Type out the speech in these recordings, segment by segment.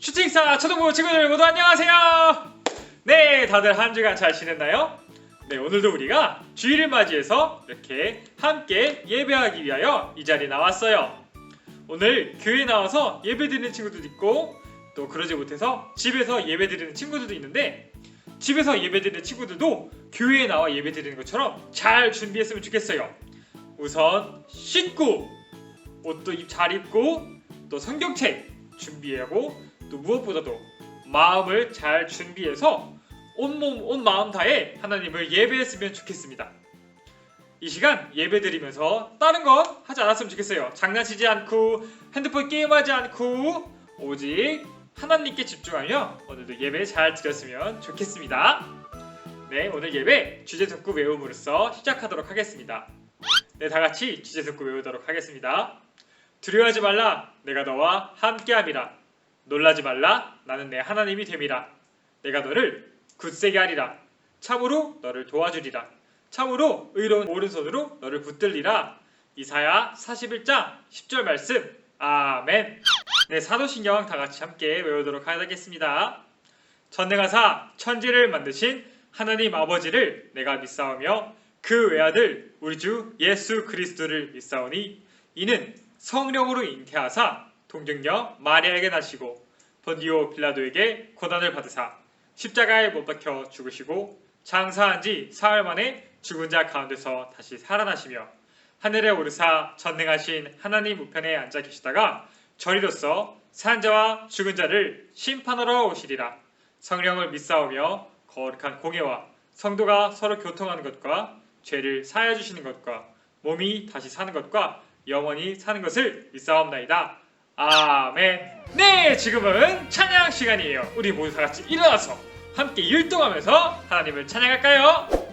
슈팅스타 초등부 친구들 모두 안녕하세요. 네, 다들 한 주간 잘 지냈나요? 네, 오늘도 우리가 주일을 맞이해서 이렇게 함께 예배하기 위하여 이 자리에 나왔어요. 오늘 교회에 나와서 예배드리는 친구들도 있고 또 그러지 못해서 집에서 예배드리는 친구들도 있는데, 집에서 예배드리는 친구들도 교회에 나와 예배드리는 것처럼 잘 준비했으면 좋겠어요. 우선 씻고 옷도 잘 입고 또 성경책 준비하고 또 무엇보다도 마음을 잘 준비해서 온 마음 다해 하나님을 예배했으면 좋겠습니다. 이 시간 예배드리면서 다른 거 하지 않았으면 좋겠어요. 장난치지 않고 핸드폰 게임하지 않고 오직 하나님께 집중하며 오늘도 예배 잘 드렸으면 좋겠습니다. 네, 오늘 예배 주제 듣고 외움으로써 시작하도록 하겠습니다. 네, 다 같이 주제 듣고 외우도록 하겠습니다. 두려워하지 말라, 내가 너와 함께함이라. 놀라지 말라, 나는 내 하나님이 됨이라. 내가 너를 굳세게 하리라. 참으로 너를 도와주리라. 참으로 의로운 오른손으로 너를 붙들리라. 이사야 41장 10절 말씀. 아멘. 네, 사도신경 다 같이 함께 외우도록 하겠습니다. 전능하사 천지를 만드신 하나님 아버지를 내가 믿사오며 그 외아들 우리 주 예수 그리스도를 믿사오니 이는 성령으로 잉태하사 동정녀 마리아에게 나시고 본디오 빌라도에게 고난을 받으사 십자가에 못 박혀 죽으시고 장사한 지 사흘 만에 죽은 자 가운데서 다시 살아나시며 하늘에 오르사 전능하신 하나님 우편에 앉아 계시다가 저리로서 산 자와 죽은 자를 심판하러 오시리라. 성령을 믿사오며 거룩한 공예와 성도가 서로 교통하는 것과 죄를 사하여 주시는 것과 몸이 다시 사는 것과 영원히 사는 것을 믿사옵나이다. 아멘. 네, 지금은 찬양 시간이에요. 우리 모두 다 같이 일어나서 함께 율동하면서 하나님을 찬양할까요?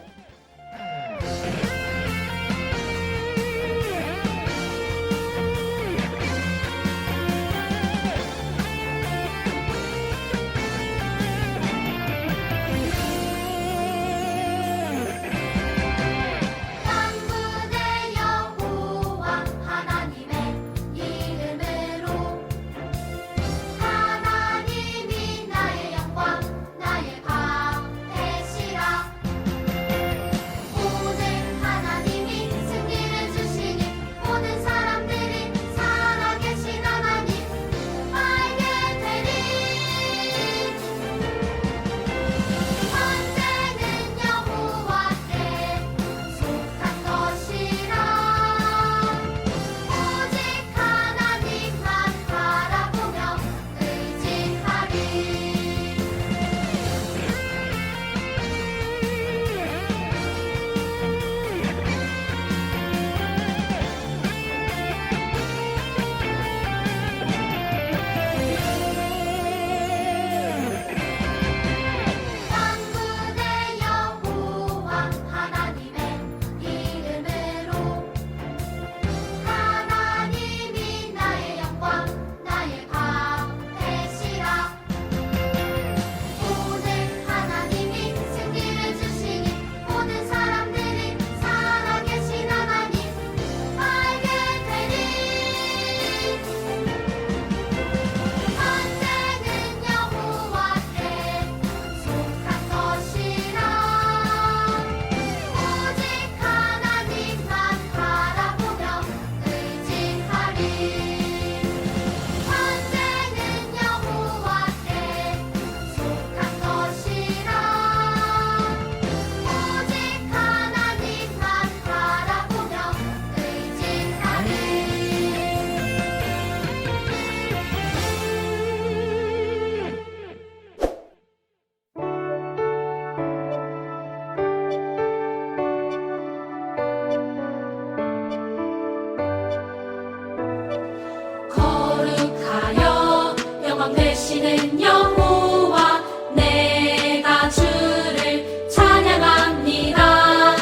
되시는 여호와 내가 주를 찬양합니다.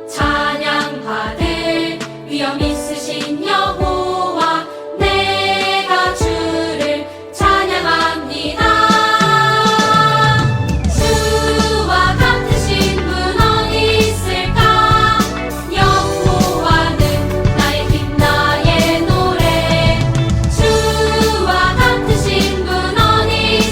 찬양받을 위엄 있으신 여호와 내가 주를 찬양합니다. 주와 같으신 분 어디 있을까? 여호와는 나의 힘 나의 노래. 주와 같으신 분 어디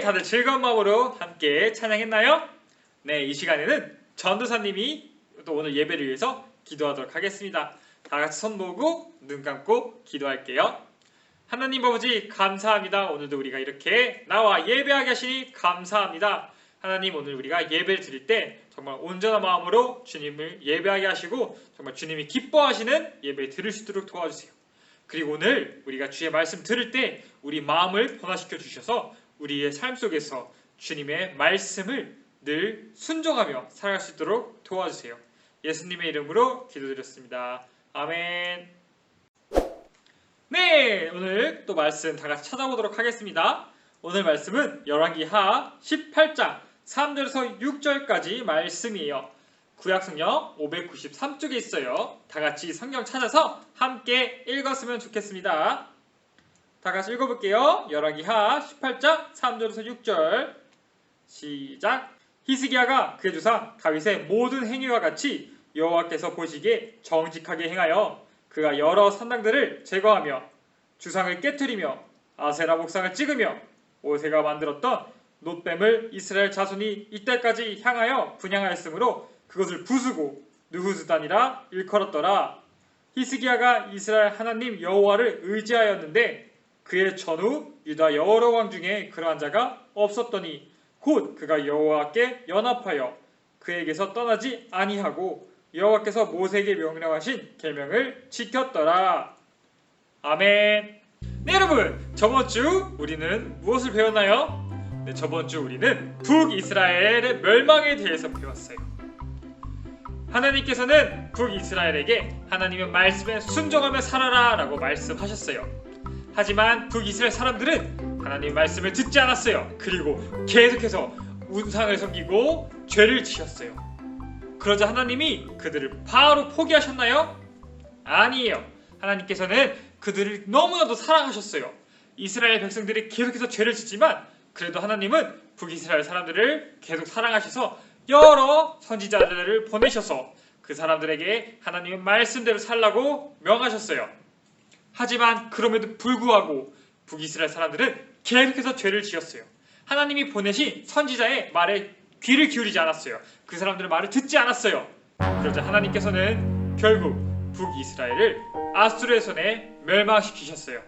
다들 즐거운 마음으로 함께 찬양했나요? 네, 이 시간에는 전도사님이 또 오늘 예배를 위해서 기도하도록 하겠습니다. 다 같이 손 모으고 눈 감고 기도할게요. 하나님 아버지 감사합니다. 오늘도 우리가 이렇게 나와 예배하게 하시니 감사합니다. 하나님, 오늘 우리가 예배를 드릴 때 정말 온전한 마음으로 주님을 예배하게 하시고 정말 주님이 기뻐하시는 예배 드릴 수 있도록 도와주세요. 그리고 오늘 우리가 주의 말씀 들을 때 우리 마음을 변화시켜 주셔서 우리의 삶 속에서 주님의 말씀을 늘 순종하며 살아갈 수 있도록 도와주세요. 예수님의 이름으로 기도드렸습니다. 아멘. 네, 오늘 또 말씀 다 같이 찾아보도록 하겠습니다. 오늘 말씀은 열왕기하 18장 3절에서 6절까지 말씀이에요. 구약성경 593쪽에 있어요. 다 같이 성경 찾아서 함께 읽었으면 좋겠습니다. 다 같이 읽어볼게요. 열왕기하 18장 3절에서 6절 시작. 히스기야가 그의 조상 다윗의 모든 행위와 같이 여호와께서 보시기에 정직하게 행하여 그가 여러 산당들을 제거하며 주상을 깨뜨리며 아세라 목상을 찍으며 오세가 만들었던 놋뱀을 이스라엘 자손이 이때까지 향하여 분향하였으므로 그것을 부수고 느후스단이라 일컬었더라. 히스기야가 이스라엘 하나님 여호와를 의지하였는데 그의 전후 유다 여러 왕 중에 그러한 자가 없었더니 곧 그가 여호와께 연합하여 그에게서 떠나지 아니하고 여호와께서 모세에게 명령하신 계명을 지켰더라. 아멘. 네, 여러분, 저번 주 우리는 무엇을 배웠나요? 네, 저번 주 우리는 북이스라엘의 멸망에 대해서 배웠어요. 하나님께서는 북이스라엘에게 하나님의 말씀에 순종하며 살아라 라고 말씀하셨어요. 하지만 북이스라엘 사람들은 하나님의 말씀을 듣지 않았어요. 그리고 계속해서 우상을 섬기고 죄를 지었어요. 그러자 하나님이 그들을 바로 포기하셨나요? 아니에요. 하나님께서는 그들을 너무나도 사랑하셨어요. 이스라엘 백성들이 계속해서 죄를 짓지만 그래도 하나님은 북이스라엘 사람들을 계속 사랑하셔서 여러 선지자들을 보내셔서 그 사람들에게 하나님의 말씀대로 살라고 명하셨어요. 하지만 그럼에도 불구하고 북이스라엘 사람들은 계속해서 죄를 지었어요. 하나님이 보내신 선지자의 말에 귀를 기울이지 않았어요. 그 사람들의 말을 듣지 않았어요. 그러자 하나님께서는 결국 북이스라엘을 아수르의 손에 멸망시키셨어요.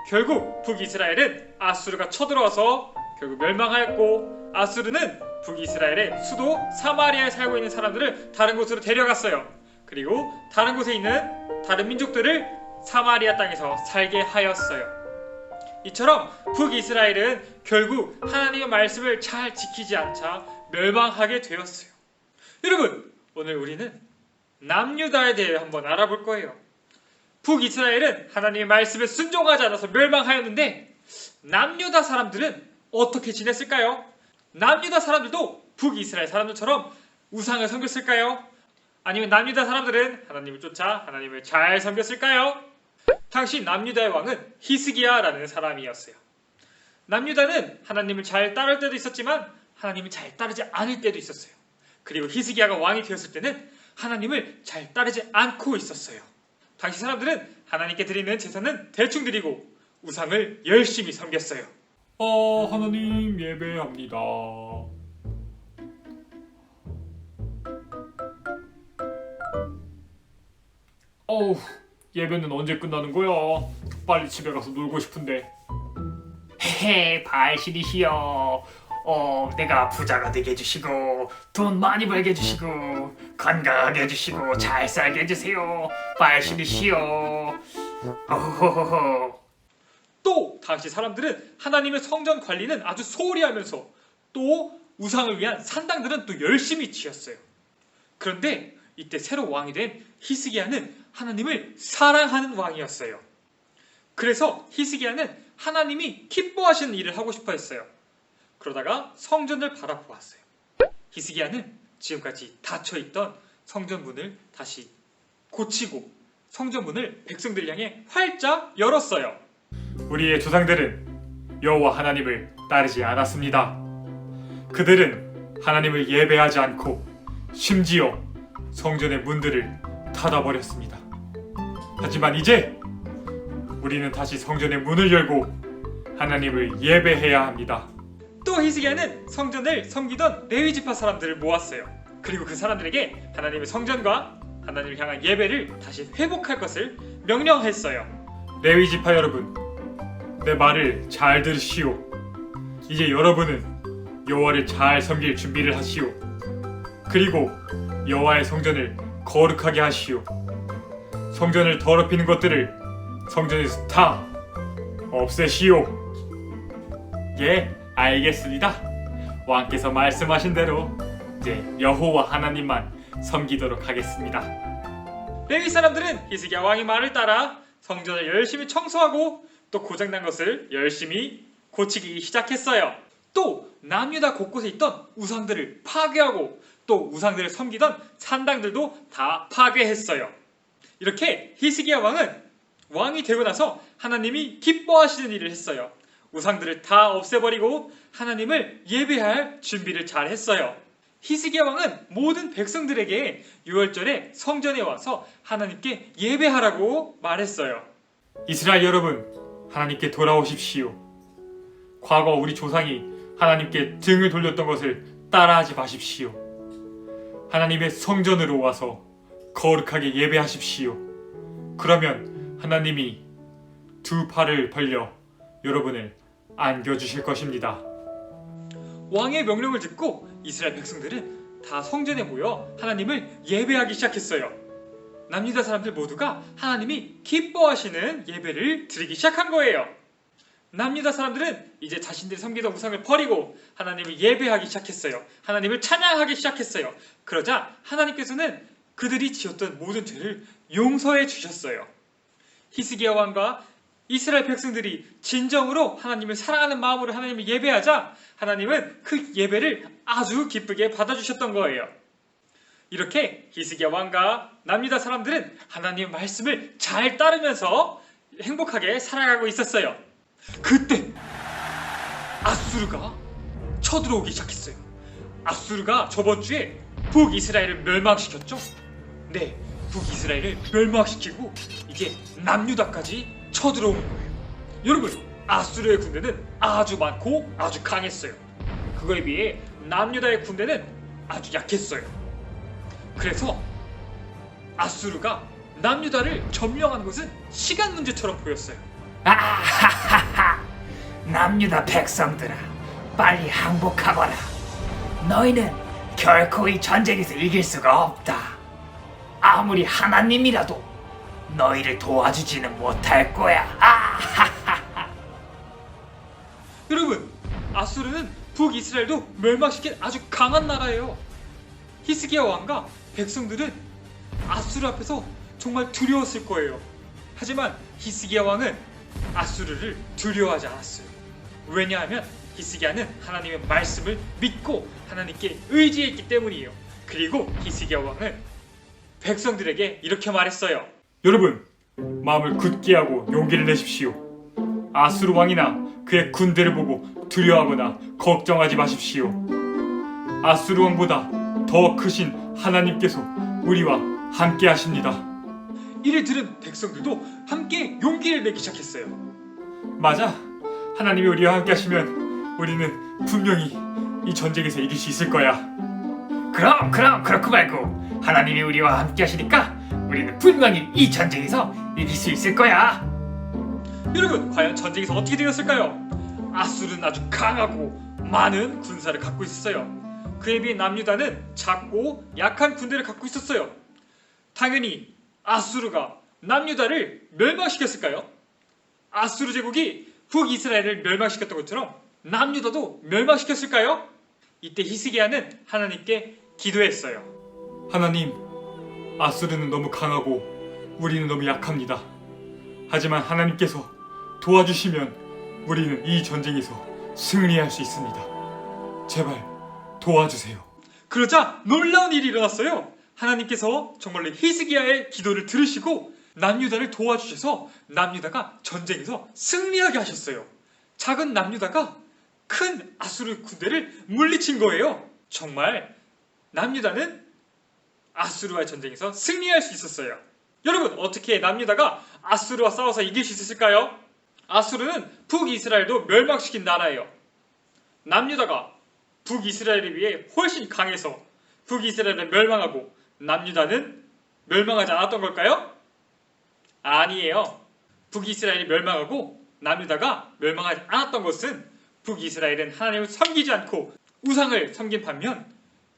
결국 북이스라엘은 아수르가 쳐들어와서 결국 멸망하였고, 아수르는 북이스라엘의 수도 사마리아에 살고 있는 사람들을 다른 곳으로 데려갔어요. 그리고 다른 곳에 있는 다른 민족들을 사마리아 땅에서 살게 하였어요. 이처럼 북이스라엘은 결국 하나님의 말씀을 잘 지키지 않자 멸망하게 되었어요. 여러분, 오늘 우리는 남유다에 대해 한번 알아볼 거예요. 북이스라엘은 하나님의 말씀에 순종하지 않아서 멸망하였는데 남유다 사람들은 어떻게 지냈을까요? 남유다 사람들도 북이스라엘 사람들처럼 우상을 섬겼을까요? 아니면 남유다 사람들은 하나님을 쫓아 하나님을 잘 섬겼을까요? 당시 남유다의 왕은 히스기야라는 사람이었어요. 남유다는 하나님을 잘 따를 때도 있었지만 하나님을 잘 따르지 않을 때도 있었어요. 그리고 히스기야가 왕이 되었을 때는 하나님을 잘 따르지 않고 있었어요. 당시 사람들은 하나님께 드리는 제사는 대충 드리고 우상을 열심히 섬겼어요. 하나님 예배합니다. 어우, 예배는 언제 끝나는 거야? 빨리 집에 가서 놀고 싶은데. 헤헤, 바알신이시여. 내가 부자가 되게 해주시고 돈 많이 벌게 해주시고 건강하게 해주시고 잘 살게 해주세요. 바알신이시여. 어호호호. 또 당시 사람들은 하나님의 성전 관리는 아주 소홀히 하면서 또 우상을 위한 산당들은 또 열심히 지었어요. 그런데 이때 새로 왕이 된 히스기야는 하나님을 사랑하는 왕이었어요. 그래서 히스기야는 하나님이 기뻐하시는 일을 하고 싶어 했어요. 그러다가 성전을 바라보았어요. 히스기야는 지금까지 닫혀있던 성전문을 다시 고치고 성전문을 백성들 향해 활짝 열었어요. 우리의 조상들은 여호와 하나님을 따르지 않았습니다. 그들은 하나님을 예배하지 않고 심지어 성전의 문들을 닫아버렸습니다. 하지만 이제 우리는 다시 성전의 문을 열고 하나님을 예배해야 합니다. 또 히스기야는 성전을 섬기던 레위 지파 사람들을 모았어요. 그리고 그 사람들에게 하나님의 성전과 하나님을 향한 예배를 다시 회복할 것을 명령했어요. 레위 지파 여러분, 내 말을 잘 들으시오. 이제 여러분은 여호와를 잘 섬길 준비를 하시오. 그리고 여호와의 성전을 거룩하게 하시오. 성전을 더럽히는 것들을 성전에서 다 없애시오. 예, 알겠습니다. 왕께서 말씀하신 대로 이제 여호와 하나님만 섬기도록 하겠습니다. 레위 사람들은 히스기야 왕의 말을 따라 성전을 열심히 청소하고 또 고장난 것을 열심히 고치기 시작했어요. 또 남유다 곳곳에 있던 우상들을 파괴하고 또 우상들을 섬기던 산당들도 다 파괴했어요. 이렇게 히스기야 왕은 왕이 되고 나서 하나님이 기뻐하시는 일을 했어요. 우상들을 다 없애버리고 하나님을 예배할 준비를 잘 했어요. 히스기야 왕은 모든 백성들에게 유월절에 성전에 와서 하나님께 예배하라고 말했어요. 이스라엘 여러분, 하나님께 돌아오십시오. 과거 우리 조상이 하나님께 등을 돌렸던 것을 따라하지 마십시오. 하나님의 성전으로 와서 거룩하게 예배하십시오. 그러면 하나님이 두 팔을 벌려 여러분을 안겨주실 것입니다. 왕의 명령을 듣고 이스라엘 백성들은 다 성전에 모여 하나님을 예배하기 시작했어요. 남유다 사람들 모두가 하나님이 기뻐하시는 예배를 드리기 시작한 거예요. 남유다 사람들은 이제 자신들이 섬기던 우상을 버리고 하나님을 예배하기 시작했어요. 하나님을 찬양하기 시작했어요. 그러자 하나님께서는 그들이 지었던 모든 죄를 용서해 주셨어요. 히스기야 왕과 이스라엘 백성들이 진정으로 하나님을 사랑하는 마음으로 하나님을 예배하자 하나님은 그 예배를 아주 기쁘게 받아주셨던 거예요. 이렇게 히스기야 왕과 남유다 사람들은 하나님의 말씀을 잘 따르면서 행복하게 살아가고 있었어요. 그때 아수르가 쳐들어오기 시작했어요. 아수르가 저번 주에 북이스라엘을 멸망시켰죠. 네, 북이스라엘을 멸망시키고 이제 남유다까지 쳐들어오는 거예요. 여러분, 아수르의 군대는 아주 많고 아주 강했어요. 그거에 비해 남유다의 군대는 아주 약했어요. 그래서 아수르가 남유다를 점령하는 것은 시간 문제처럼 보였어요. 아하하하! 남유다 백성들아, 빨리 항복하거라. 너희는 결코 이 전쟁에서 이길 수가 없다. 아무리 하나님이라도 너희를 도와주지는 못할 거야. 아하하하! 여러분, 아수르는 북이스라엘도 멸망시킨 아주 강한 나라예요. 히스기야 왕과 백성들은 아수르 앞에서 정말 두려웠을 거예요. 하지만 히스기야 왕은 아수르를 두려워하지 않았어요. 왜냐하면 히스기야는 하나님의 말씀을 믿고 하나님께 의지했기 때문이에요. 그리고 히스기야 왕은 백성들에게 이렇게 말했어요. 여러분, 마음을 굳게 하고 용기를 내십시오. 아수르 왕이나 그의 군대를 보고 두려워하거나 걱정하지 마십시오. 아수르 왕보다 더 크신 하나님께서 우리와 함께 하십니다. 이를 들은 백성들도 함께 용기를 내기 시작했어요. 맞아, 하나님이 우리와 함께 하시면 우리는 분명히 이 전쟁에서 이길 수 있을 거야. 그럼 그렇고 말고 하나님이 우리와 함께 하시니까 우리는 분명히 이 전쟁에서 이길 수 있을 거야. 여러분, 과연 전쟁에서 어떻게 되었을까요? 아수르는 아주 강하고 많은 군사를 갖고 있었어요. 그에 비해 남유다는 작고 약한 군대를 갖고 있었어요. 당연히 아수르가 남유다를 멸망시켰을까요? 아수르 제국이 북이스라엘을 멸망시켰던 것처럼 남유다도 멸망시켰을까요? 이때 히스기야는 하나님께 기도했어요. 하나님, 아수르는 너무 강하고 우리는 너무 약합니다. 하지만 하나님께서 도와주시면 우리는 이 전쟁에서 승리할 수 있습니다. 제발 도와주세요. 그러자 놀라운 일이 일어났어요. 하나님께서 정말로 히스기야의 기도를 들으시고 남유다를 도와주셔서 남유다가 전쟁에서 승리하게 하셨어요. 작은 남유다가 큰 아수르 군대를 물리친 거예요. 정말 남유다는 아수르와의 전쟁에서 승리할 수 있었어요. 여러분, 어떻게 남유다가 아수르와 싸워서 이길 수 있었을까요? 아수르는 북이스라엘도 멸망시킨 나라예요. 남유다가 북이스라엘에 비해 훨씬 강해서 북이스라엘은 멸망하고 남유다는 멸망하지 않았던 걸까요? 아니에요. 북이스라엘이 멸망하고 남유다가 멸망하지 않았던 것은 북이스라엘은 하나님을 섬기지 않고 우상을 섬긴 반면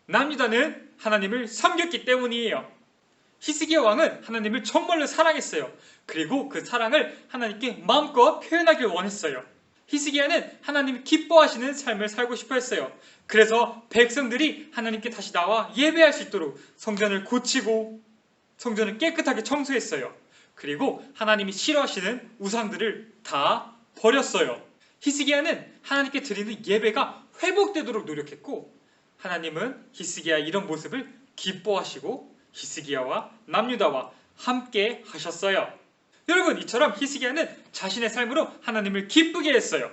남유다는 하나님을 섬겼기 때문이에요. 히스기야 왕은 하나님을 정말로 사랑했어요. 그리고 그 사랑을 하나님께 마음껏 표현하길 원했어요. 히스기야는 하나님이 기뻐하시는 삶을 살고 싶어 했어요. 그래서 백성들이 하나님께 다시 나와 예배할 수 있도록 성전을 고치고 성전을 깨끗하게 청소했어요. 그리고 하나님이 싫어하시는 우상들을 다 버렸어요. 히스기야는 하나님께 드리는 예배가 회복되도록 노력했고 하나님은 히스기야 이런 모습을 기뻐하시고 히스기야와 남유다와 함께 하셨어요. 여러분, 이처럼 히스기야는 자신의 삶으로 하나님을 기쁘게 했어요.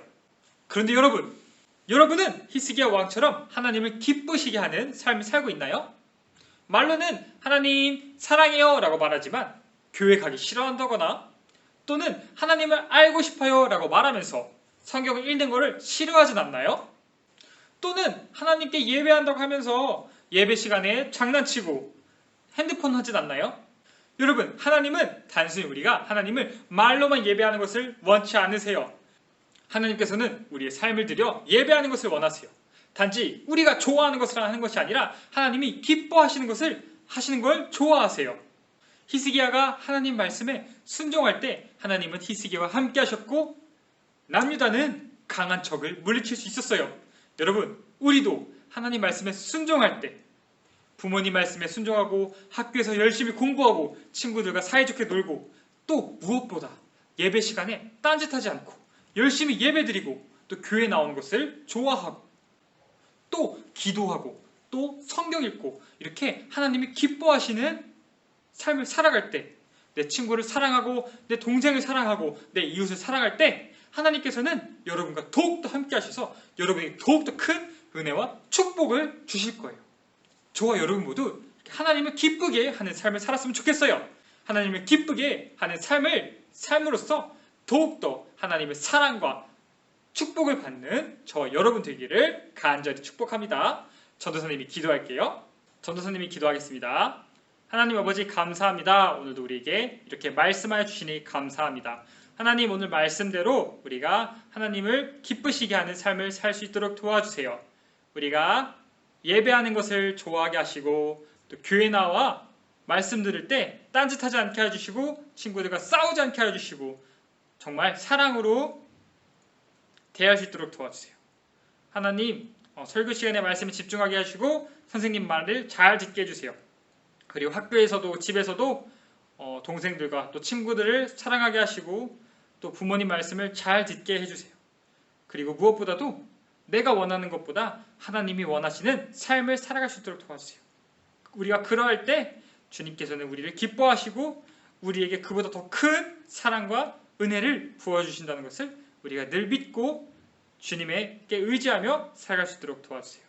그런데 여러분은 히스기야 왕처럼 하나님을 기쁘시게 하는 삶을 살고 있나요? 말로는 하나님 사랑해요 라고 말하지만 교회 가기 싫어한다거나 또는 하나님을 알고 싶어요 라고 말하면서 성경을 읽는 것을 싫어하진 않나요? 또는 하나님께 예배한다고 하면서 예배 시간에 장난치고 핸드폰 하진 않나요? 여러분, 하나님은 단순히 우리가 하나님을 말로만 예배하는 것을 원치 않으세요. 하나님께서는 우리의 삶을 들여 예배하는 것을 원하세요. 단지 우리가 좋아하는 것을 하는 것이 아니라 하나님이 기뻐하시는 것을 하시는 걸 좋아하세요. 히스기야가 하나님 말씀에 순종할 때 하나님은 히스기야와 함께 하셨고 남유다는 강한 적을 물리칠 수 있었어요. 여러분, 우리도 하나님 말씀에 순종할 때 부모님 말씀에 순종하고 학교에서 열심히 공부하고 친구들과 사이좋게 놀고 또 무엇보다 예배 시간에 딴짓하지 않고 열심히 예배드리고 또 교회 나오는 것을 좋아하고 또 기도하고 또 성경 읽고 이렇게 하나님이 기뻐하시는 삶을 살아갈 때 내 친구를 사랑하고 내 동생을 사랑하고 내 이웃을 사랑할 때 하나님께서는 여러분과 더욱더 함께 하셔서 여러분에게 더욱더 큰 은혜와 축복을 주실 거예요. 저와 여러분 모두 하나님을 기쁘게 하는 삶을 살았으면 좋겠어요. 하나님을 기쁘게 하는 삶을 삶으로써 더욱더 하나님의 사랑과 축복을 받는 저와 여러분 되기를 간절히 축복합니다. 전도사님이 기도할게요. 전도사님이 기도하겠습니다. 하나님 아버지 감사합니다. 오늘도 우리에게 이렇게 말씀하여 주시니 감사합니다. 하나님, 오늘 말씀대로 우리가 하나님을 기쁘시게 하는 삶을 살 수 있도록 도와주세요. 우리가 예배하는 것을 좋아하게 하시고 또 교회 나와 말씀 들을 때 딴짓하지 않게 해주시고 친구들과 싸우지 않게 해주시고 정말 사랑으로 대할 수 있도록 도와주세요. 하나님, 설교 시간에 말씀에 집중하게 하시고 선생님 말을 잘 듣게 해주세요. 그리고 학교에서도 집에서도 동생들과 또 친구들을 사랑하게 하시고 또 부모님 말씀을 잘 듣게 해주세요. 그리고 무엇보다도 내가 원하는 것보다 하나님이 원하시는 삶을 살아갈 수 있도록 도와주세요. 우리가 그러할 때 주님께서는 우리를 기뻐하시고 우리에게 그보다 더 큰 사랑과 은혜를 부어주신다는 것을 우리가 늘 믿고 주님에게 의지하며 살아갈 수 있도록 도와주세요.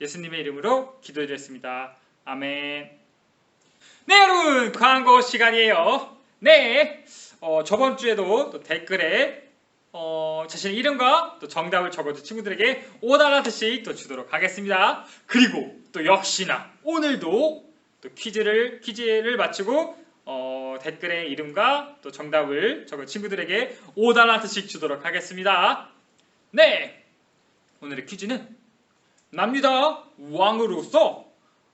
예수님의 이름으로 기도드렸습니다. 아멘. 네, 여러분, 광고 시간이에요. 네, 저번 주에도 또 댓글에 자신의 이름과 또 정답을 적어준 친구들에게 5달러씩 또 주도록 하겠습니다. 그리고 또 역시나 오늘도 또 퀴즈를 마치고 댓글에 이름과 또 정답을 적은 친구들에게 5달러씩 주도록 하겠습니다. 네, 오늘의 퀴즈는 남유다 왕으로서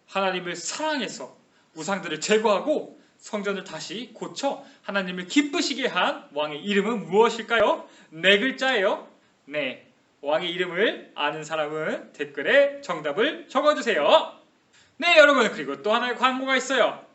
하나님을 사랑해서 우상들을 제거하고 성전을 다시 고쳐 하나님을 기쁘시게 한 왕의 이름은 무엇일까요? 4글자예요. 네, 왕의 이름을 아는 사람은 댓글에 정답을 적어주세요. 네, 여러분, 그리고 또 하나의 광고가 있어요.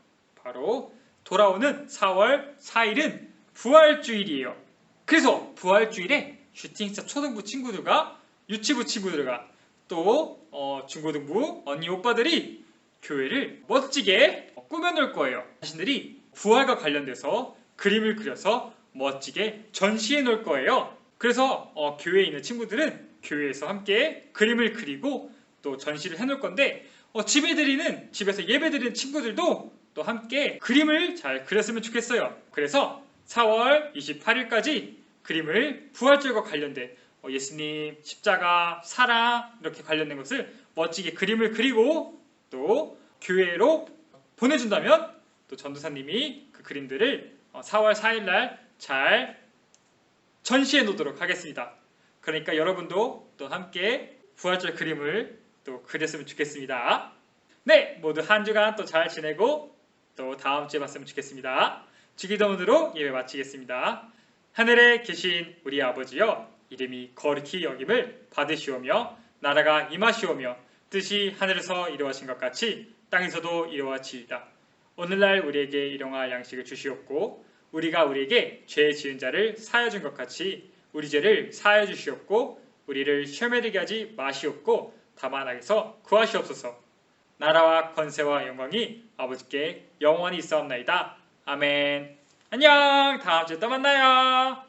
바로 돌아오는 4월 4일은 부활주일이에요. 그래서 부활주일에 슈팅스타 초등부 친구들과 유치부 친구들과 또 중고등부 언니 오빠들이 교회를 멋지게 꾸며놓을 거예요. 자신들이 부활과 관련돼서 그림을 그려서 멋지게 전시해 놓을 거예요. 그래서 교회에 있는 친구들은 교회에서 함께 그림을 그리고 또 전시를 해놓을 건데 집에서 예배드리는 친구들도 또 함께 그림을 잘 그렸으면 좋겠어요. 그래서 4월 28일까지 그림을 부활절과 관련된 예수님, 십자가, 사랑 이렇게 관련된 것을 멋지게 그림을 그리고 또 교회로 보내준다면 또 전도사님이 그 그림들을 4월 4일 날 잘 전시해 놓도록 하겠습니다. 그러니까 여러분도 또 함께 부활절 그림을 또 그렸으면 좋겠습니다. 네, 모두 한 주간 또 잘 지내고 또 다음 주에 봤으면 좋겠습니다. 주기도문으로 예배 마치겠습니다. 하늘에 계신 우리 아버지여, 이름이 거룩히 여김을 받으시오며 나라가 임하시오며 뜻이 하늘에서 이루어진 것 같이 땅에서도 이루어지이다. 오늘날 우리에게 일용할 양식을 주시옵고 우리가 우리에게 죄 지은 자를 사하여 준 것 같이 우리 죄를 사하여 주시옵고 우리를 시험에 들게 하지 마시옵고 다만 악에서 구하시옵소서. 나라와 권세와 영광이 아버지께 영원히 있사옵나이다. 아멘. 안녕. 다음 주에 또 만나요.